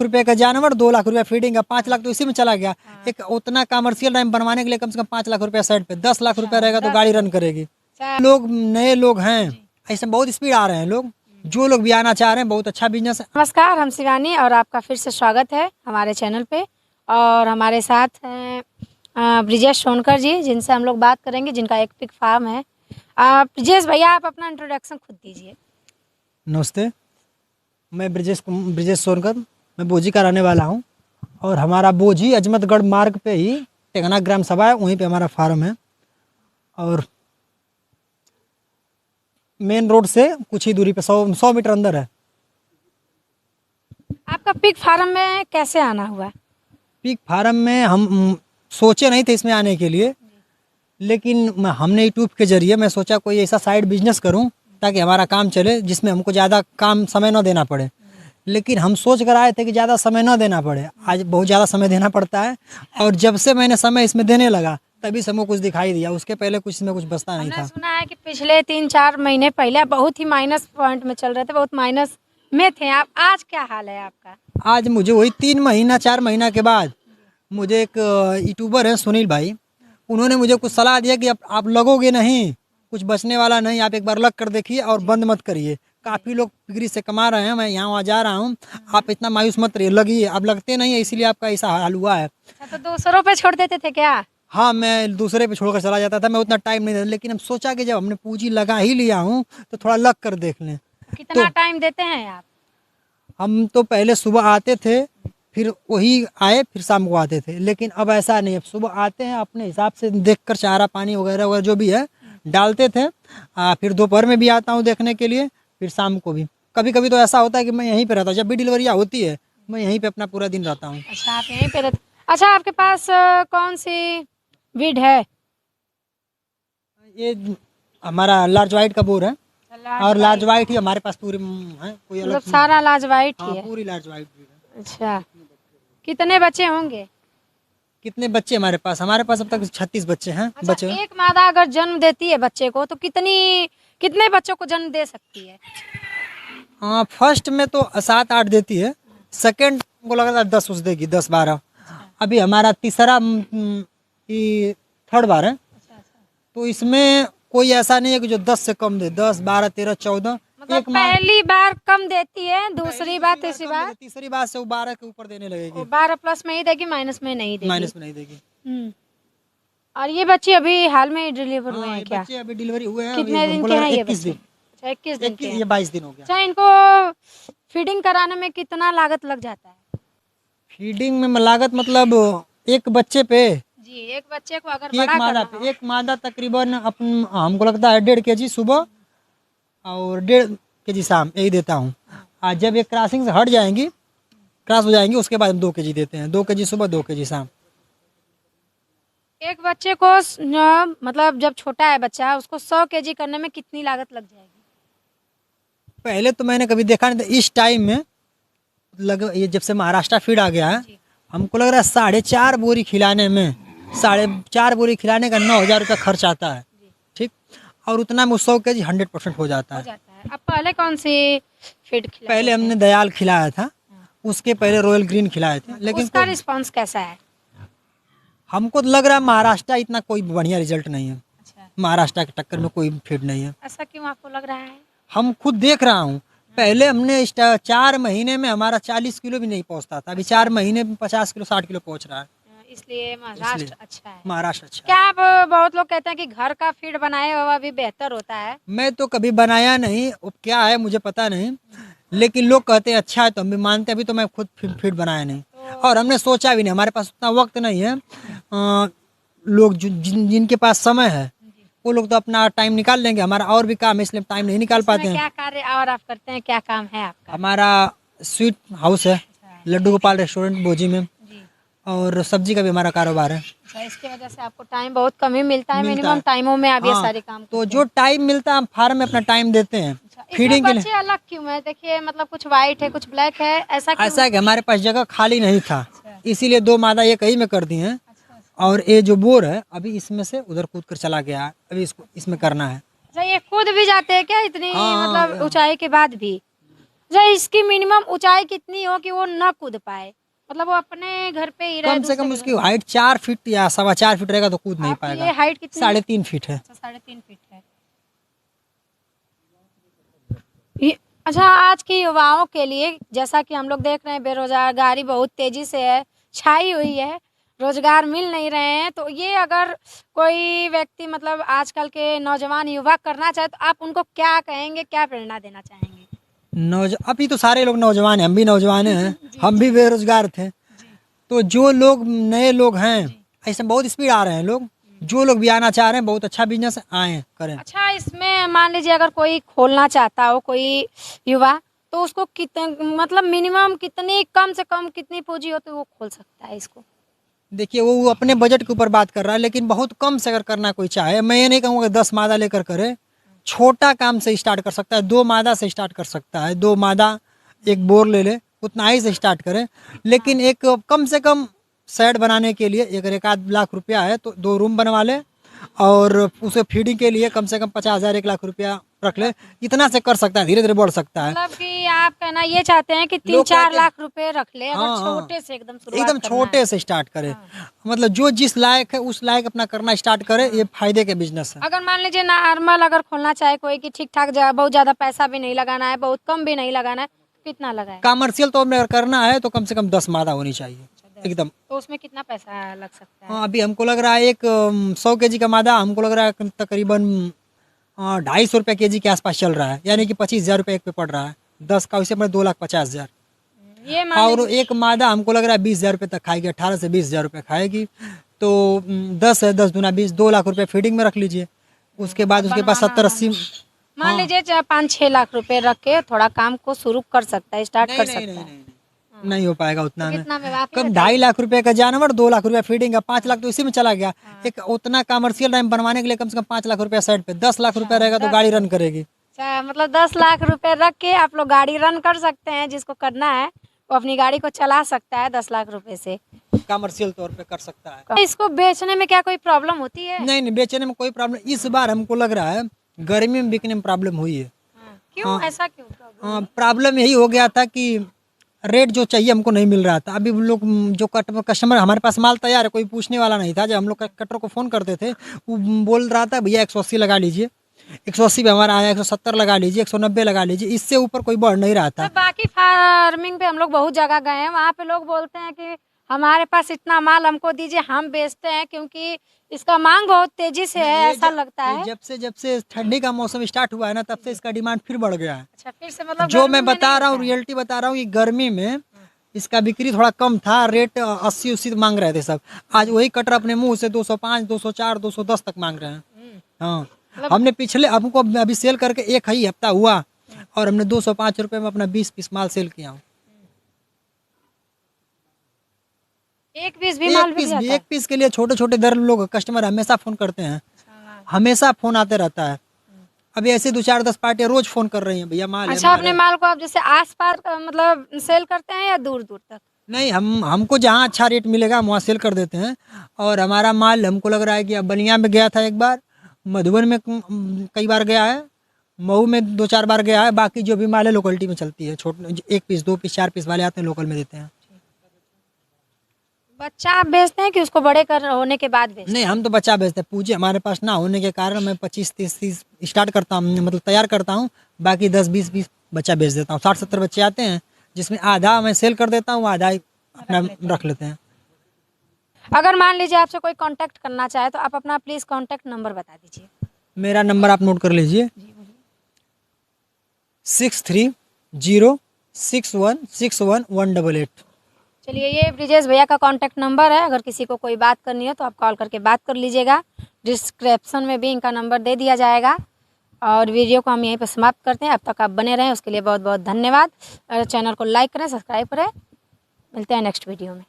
रुपए का जानवर, 2 लाख रुपया फीडिंग का, 5 लाख तो इसी में चला गया। एक उतना कमर्शियल डैम बनवाने के लिए कम से कम 5 लाख रुपया साइड पे, 10 लाख रुपया रहेगा तो गाड़ी रन करेगी। लोग नए लोग हैं, ऐसे बहुत स्पीड आ रहे हैं लोग, जो लोग भी आना चाह रहे हैं, बहुत अच्छा बिजनेस है। नमस्कार, हम शिवानी और आपका फिर से स्वागत है हमारे चैनल पे। और हमारे साथ हैं ब्रिजेश सोनकर जी, जिनसे हम लोग बात करेंगे, जिनका एक पिग फार्म है। ब्रिजेश भैया, आप अपना इंट्रोडक्शन खुद दीजिए। नमस्ते, मैं ब्रिजेश सोनकर, मैं बोजी का रहने वाला हूँ और हमारा बोजी अजमतगढ़ मार्ग पे ही टेगना ग्राम सभा है, वहीं पे हमारा फार्म है और मेन रोड से कुछ ही दूरी पे 100 मीटर अंदर है। आपका पिग फार्म में कैसे आना हुआ? पिग फार्म में हम सोचे नहीं थे इसमें आने के लिए, लेकिन हमने यूट्यूब के जरिए मैं सोचा कोई ऐसा साइड बिजनेस करूं ताकि हमारा काम चले, जिसमें हमको ज़्यादा काम समय न देना पड़े। लेकिन हम सोच कर आए थे कि ज़्यादा समय न देना पड़े, आज बहुत ज़्यादा समय देना पड़ता है। और जब से मैंने समय इसमें देने लगा तभी से हमको कुछ दिखाई दिया, उसके पहले कुछ इसमें कुछ बचता नहीं हमने था। सुना है कि पिछले 3-4 महीने पहले बहुत ही माइनस पॉइंट में चल रहे थे, बहुत माइनस में थे आप। आज क्या हाल है आपका? आज मुझे वही 4 महीना के बाद मुझे एक यूट्यूबर है सुनील भाई, उन्होंने मुझे कुछ सलाह दिया कि आप लगोगे नहीं, कुछ बचने वाला नहीं, आप एक बार लग कर देखिए और बंद मत करिए। काफ़ी लोग पिगरी से कमा रहे हैं, मैं यहाँ वहाँ जा रहा हूँ, आप इतना मायूस मत रहिए, लगिए। आप लगते नहीं है, इसीलिए आपका ऐसा हाल हुआ है। अच्छा, तो दूसरों पे छोड़ देते थे क्या? हाँ, मैं दूसरे पे छोड़कर चला जाता था, मैं उतना टाइम नहीं देता, लेकिन हम सोचा कि जब हमने पूंजी लगा ही लिया हूँ तो थोड़ा लग कर देख लें। कितना टाइम देते हैं आप? हम तो पहले सुबह आते थे, फिर वही आए, फिर शाम को आते थे, लेकिन अब ऐसा नहीं। अब सुबह आते हैं, अपने हिसाब से देखकर चारा पानी वगैरह वगैरह जो भी है डालते थे। फिर दोपहर में भी आता हूँ देखने के लिए, फिर शाम को भी। कभी कभी तो ऐसा होता है कि मैं यहीं पे रहता हूँ, जब भी डिलीवरियाँ होती है मैं यहीं पे अपना पूरा दिन रहता हूँ। अच्छा, आप यहीं पे रहते? अच्छा, आपके पास कौन सी ब्रीड है? ये हमारा लार्ज वाइट का बोर है, और लार्ज वाइट ही हमारे पास पूरी है, कोई अलग मतलब सारा लार्ज वाइट हाँ, ही है? पूरी लार्ज वाइट ब्रीड है। अच्छा, कितने बच्चे होंगे? कितने बच्चे हमारे पास? हमारे पास अब तक 36 बच्चे हैं। अच्छा, बच्चे एक मादा अगर जन्म देती है बच्चे को तो कितने बच्चों को जन्म दे सकती है? हाँ, फर्स्ट में तो 7-8 देती है, सेकंड को लगा 10 उस देगी, 10-12। अभी हमारा तीसरा ये थर्ड बार है, तो इसमें कोई ऐसा नहीं है कि जो 10 से कम दे। 10, 12, 13, 14। मतलब पहली बार कम देती है, दूसरी बार, तीसरी बार, तीसरी बार से वो 12 के ऊपर देने लगेगी। 12 प्लस में ही देगी, माइनस में नहीं देगी। माइनस में नहीं देगी। और ये बच्चे अभी हाल में डिलीवर हुए हैं ये क्या? बच्चे अभी डिलीवरी हुए हैं। कितने दिन के हैं ये 21 दिन? अच्छा, 21 दिन के हैं। ये 22 दिन हो गया। अच्छा, इनको फीडिंग कराने में कितना लागत लग जाता है? फीडिंग में लागत मतलब एक बच्चे पे जी, एक बच्चे को अगर एक बड़ा मादा करना पे, एक मादा तकरीबन हमको लगता है 1.5 kg सुबह और 1.5 kg शाम, यही देता हूँ। आज जब ये क्रॉसिंग से हट जाएंगी, क्रॉस हो जाएंगी, उसके बाद हम 2 kg देते हैं। 2 kg सुबह, 2 kg शाम। एक बच्चे को मतलब जब छोटा है बच्चा, उसको 100 kg करने में कितनी लागत लग जाएगी? पहले तो मैंने कभी देखा नहीं था, इस टाइम में ये जब से महाराष्ट्र फीड आ गया है, हमको लग रहा है 4.5 बोरी खिलाने में, 4.5 बोरी खिलाने का 9,000 रुपया खर्च आता है। ठीक, और उतना में 100 kg 100% हो जाता है। अब पहले कौन सी फीड खिलाते पहले थे? हमने दयाल खिलाया था, उसके पहले रॉयल ग्रीन खिलाए थे, लेकिन उसका रिस्पांस कैसा है? हमको तो लग रहा है महाराष्ट्र इतना कोई बढ़िया रिजल्ट नहीं है। अच्छा, महाराष्ट्र के टक्कर में कोई फीड नहीं है। ऐसा क्यों आपको लग रहा है? हम खुद देख रहा हूँ, पहले हमने 4 महीने में हमारा 40 किलो भी नहीं पहुँचता था, अभी 4 महीने में 50 किलो 60 किलो पहुँच रहा है। इसलिए महाराष्ट्र अच्छा है। महाराष्ट्र अच्छा है। क्या आप बहुत लोग कहते हैं कि घर का फीड बनाए हुआ भी बेहतर होता है? मैं तो कभी बनाया नहीं, वो क्या है मुझे पता नहीं, लेकिन लोग कहते हैं अच्छा है तो हम भी मानते हैं। अभी तो मैं खुद फीड बनाया नहीं, और हमने सोचा भी नहीं, हमारे पास उतना वक्त नहीं है। लोग जिनके पास समय है वो लोग तो अपना टाइम निकाल लेंगे, हमारा और भी काम है, इसलिए टाइम नहीं निकाल पाते हैं। क्या कार्य और आप करते हैं, क्या काम है आपका? हमारा स्वीट हाउस है, लड्डू गोपाल रेस्टोरेंट बोजी में, और सब्जी का भी हमारा कारोबार है। अच्छा, इसकी वजह से आपको टाइम बहुत कम ही मिलता है, मिनिमम टाइमों में आप ये सारे काम तो जो टाइम मिलता है हम फार्म में अपना टाइम देते हैं। फीडिंग के लिए बच्चे अलग क्यों है? देखिए, मतलब कुछ वाइट है, कुछ ब्लैक है, ऐसा है कि हमारे पास जगह खाली नहीं था, इसीलिए 2 मादा ये कहीं में कर दी हैं, और ये जो बोर है अभी इसमें से उधर कूद कर चला गया है, अभी इसको इसमें करना है। अच्छा, ये कूद भी जाते हैं क्या इतनी मतलब ऊंचाई के बाद भी? अच्छा, इसकी मिनिमम ऊंचाई कितनी हो कि वो न कूद पाए, मतलब वो अपने घर पे ही रहे? कम से कम उसकी हाइट 4 फीट या 4.25 फीट रहेगा तो कूद नहीं आपकी पाएगा। ये हाइट कितनी है? 3.5 फीट है। अच्छा, 3.5 फीट है ये। अच्छा, आज के युवाओं के लिए जैसा कि हम लोग देख रहे हैं बेरोजगारी बहुत तेजी से है, छाई हुई है, रोजगार मिल नहीं रहे हैं, तो ये अगर कोई व्यक्ति मतलब आजकल के नौजवान युवा करना चाहे तो आप उनको क्या कहेंगे, क्या प्रेरणा देना चाहेंगे? अभी तो सारे लोग नौजवान हैं, हम भी नौजवान हैं, हम भी बेरोजगार थे। तो जो लोग नए लोग हैं, ऐसे बहुत स्पीड आ रहे हैं लोग, जो लोग भी आना चाह रहे हैं, बहुत अच्छा बिजनेस आए करें। अच्छा, इसमें मान लीजिए अगर कोई खोलना चाहता हो कोई युवा, तो उसको मतलब मिनिमम कितनी, कम से कम कितनी पूंजी हो तो वो खोल सकता है इसको? देखिए वो अपने बजट के ऊपर बात कर रहा है, लेकिन बहुत कम से अगर करना कोई चाहे, मैं ये नहीं कहूँगा 10 मादा लेकर करे, छोटा काम से स्टार्ट कर सकता है, 2 मादा से स्टार्ट कर सकता है, 2 मादा एक बोर ले ले, उतना ही से स्टार्ट करे। लेकिन एक कम से कम शेड बनाने के लिए अगर 1 लाख रुपया है तो 2 रूम बनवा ले, और उसे फीडिंग के लिए कम से कम 50,000 1 लाख रुपया रख ले, इतना से कर सकता है, धीरे धीरे बढ़ सकता है। मतलब कि आप कहना ये चाहते हैं कि लोग 3-4 कहते हैं- लाख रुपए रख ले, अगर हाँ, हाँ। छोटे से एकदम शुरुआत एकदम करना छोटे है। से स्टार्ट करे, मतलब जो जिस लायक है उस लायक अपना करना स्टार्ट करे, ये फायदे के बिजनेस है। अगर मान लीजिए नॉर्मल अगर खोलना चाहे कोई कि ठीक ठाक बहुत ज्यादा पैसा भी नहीं लगाना है, बहुत कम भी नहीं लगाना है, कितना लगाए? कमर्शियल तौर में अगर करना है तो कम से कम 10 मादा होनी चाहिए एकदम। तो उसमें कितना पैसा लग सकता है? हाँ, अभी हमको लग रहा है एक 100 केजी का मादा हमको लग रहा है तकरीबन 250 रुपये केजी के आसपास चल रहा है, यानी कि 25,000 रुपये एक पे पड़ रहा है। 10 का उसे अपने 2,50,000। ये मान और एक मादा हमको लग रहा है 20,000 रुपये तक खाएगी, 18 से 20,000 रुपये खाएगी। तो 10 है, 10 दूना 20, 2 लाख रुपये फीडिंग में रख लीजिए। उसके बाद उसके पास 70-80 मान लीजिए 5-6 लाख रुपए रख के थोड़ा काम को शुरू कर सकता है, स्टार्ट कर सकता है। नहीं हो पाएगा उतना में। कितना में आप ही कम बताइए। 2.5 लाख रुपए का जानवर, 2 लाख रुपया फीडिंग का, 5 लाख तो इसी में चला गया। एक उतना कमर्शियल टाइम बनवाने के लिए कम से कम 5 लाख रुपया साइड पे, 10 लाख रुपया रहेगा तो गाड़ी रन करेगी। अच्छा, मतलब 10 लाख रुपए रख के आप लोग गाड़ी रन कर सकते हैं, जिसको करना है वो अपनी गाड़ी को चला सकता है 10 लाख रुपए से। कमर्शियल तौर पे कर सकता है। इसको बेचने में क्या कोई प्रॉब्लम होती है? नहीं नहीं, बेचने में कोई प्रॉब्लम इस बार हमको लग रहा है गर्मी में बिकने में प्रॉब्लम हुई है। क्यों, ऐसा क्यों प्रॉब्लम? हाँ, प्रॉब्लम यही हो गया था कि रेट जो चाहिए हमको नहीं मिल रहा था। अभी लोग जो कस्टमर, हमारे पास माल तैयार है, कोई पूछने वाला नहीं था। जब हम लोग कटर को फ़ोन करते थे वो बोल रहा था भैया 180 लगा लीजिए, 180 पे हमारा आया, 170 लगा लीजिए, 190 लगा लीजिए, इससे ऊपर कोई बढ़ नहीं रहा था। तो बाकी फार्मिंग पे हम लोग बहुत जगह गए हैं, वहाँ पे लोग बोलते हैं कि हमारे पास इतना माल हमको दीजिए, हम बेचते हैं, क्योंकि इसका मांग बहुत तेजी से है, ऐसा लगता है। जब से ठंडी का मौसम स्टार्ट हुआ है ना, तब से इसका डिमांड फिर बढ़ गया है। अच्छा, फिर से मतलब जो गर्मी मैं में बता नहीं रहा हूँ, होता है। रियलिटी बता रहा हूँ, कि गर्मी में इसका बिक्री थोड़ा कम था, रेट 80-80 मांग रहे थे सब। आज वही कटर अपने मुंह से 205, 204, 210 तक मांग रहे हैं। हाँ, हमने पिछले, हमको अभी सेल करके 1 ही हफ्ता हुआ और हमने 205 रुपये में अपना 20 पीस माल सेल किया हूँ। एक पीस भी माल बिक जाता है? एक पीस के लिए छोटे छोटे दर लोग कस्टमर हमेशा फोन करते हैं, हमेशा फोन आते रहता है। अभी ऐसे 2-4-10 पार्टियां रोज फोन कर रही हैं, भैया माल है, अच्छा, माल अपने है। माल को आप जैसे आस-पास मतलब सेल करते हैं या दूर दूर तक? नहीं, हमको जहाँ अच्छा रेट मिलेगा हम वहाँ सेल कर देते हैं। और हमारा माल हमको लग रहा है कि अब बलिया में गया था एक बार, मधुबन में कई बार गया है, मऊ में 2-4 बार गया है। बाकी जो भी माल है लोकलिटी में चलती है, छोटे 1 पीस 2 पीस 4 पीस वाले आते हैं, लोकल में देते हैं। बच्चा आप बेचते हैं कि उसको बड़े कर होने के बाद बेचते हैं? नहीं, हम तो बच्चा बेचते हैं। पूंजी हमारे पास ना होने के कारण मैं 25-30 स्टार्ट करता हूँ, मतलब तैयार करता हूँ, बाकी 10-20 बच्चा बेच देता हूँ। 60-70 बच्चे आते हैं, जिसमें आधा मैं सेल कर देता हूँ, आधा अपना रख लेते हैं। अगर मान लीजिए आपसे कोई कांटेक्ट करना चाहे तो आप अपना प्लीज कांटेक्ट नंबर बता दीजिए। मेरा नंबर आप नोट कर लीजिए, 6306161188। चलिए, ये ब्रिजेश भैया का कांटेक्ट नंबर है, अगर किसी को कोई बात करनी हो तो आप कॉल करके बात कर लीजिएगा। डिस्क्रिप्शन में भी इनका नंबर दे दिया जाएगा। और वीडियो को हम यहीं पर समाप्त करते हैं। अब तक आप बने रहें उसके लिए बहुत बहुत धन्यवाद। चैनल को लाइक करें, सब्सक्राइब करें। मिलते हैं नेक्स्ट वीडियो में।